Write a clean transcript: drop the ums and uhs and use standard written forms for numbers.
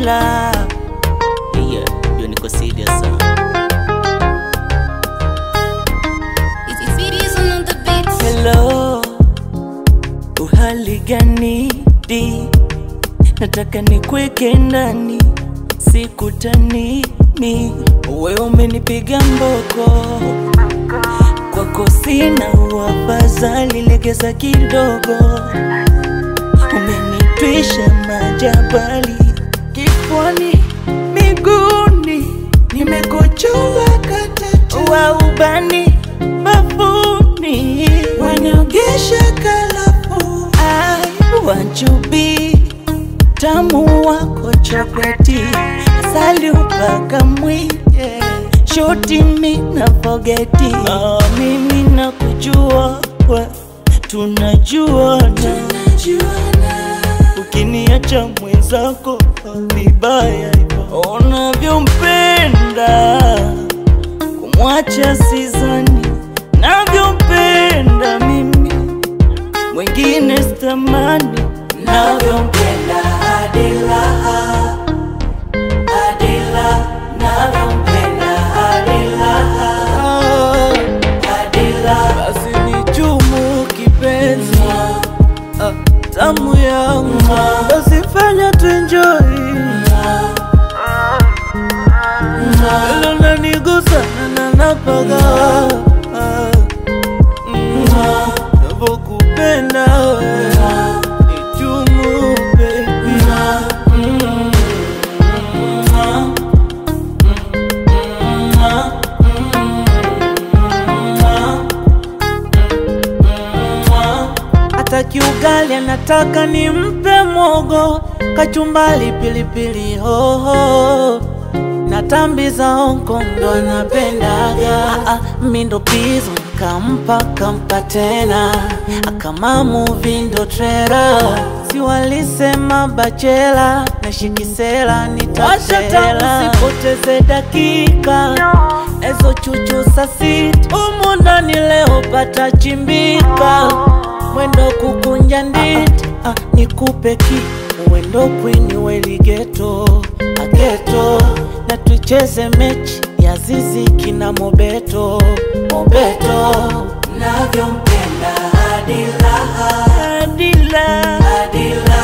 Adila. Yeah, you niko serious sana. It's serious on the beats. Hello, uhali gani di? Nataka nikweke ndani, sikutani mi. Wewe umenipiga mboko, kwako sina uafadhali, legeza kidogo. Umenitwisha majabali, kifuani, miguuni, nimekochoa katatu. Wa ubani, bafuni, waniogesha kalafu. I want you be tamu wako chokoleti, asali upaka mwile, shoti mina fogeti. Mimi nakujua, tunajuana. Ukiniacha mwenzako vibaya hivyo, unavyompenda kumwacha sizani, navyompenda mimi mwingine sitamani. Navyompenda Adila, Adila, navyompenda Adila, Adila. Basi nichumu kipenzi, tamu yangu, basi fanya tuenjoy. Lelo nanigusa na napaga, navokupenda nichumu baby. Hataki ugali anataka nimpe mogo, kachumbali pilipili hoho, na tambi za Hong Kong ndo anapendaga. Mindo pizo kampa tena, akama movie ndo trailer. Si walisema bachela na shikisela nitachela. Usipoteze dakika, ezo chuchu sasiti, umu ndani leo pata chimbika. Mwendo kukunja nditi, nikupe ki mwendo kwini weligeto ageto, na tucheze mechi ya Ziziki na Mobeto. Navyompenda Adila, Adila, Adila.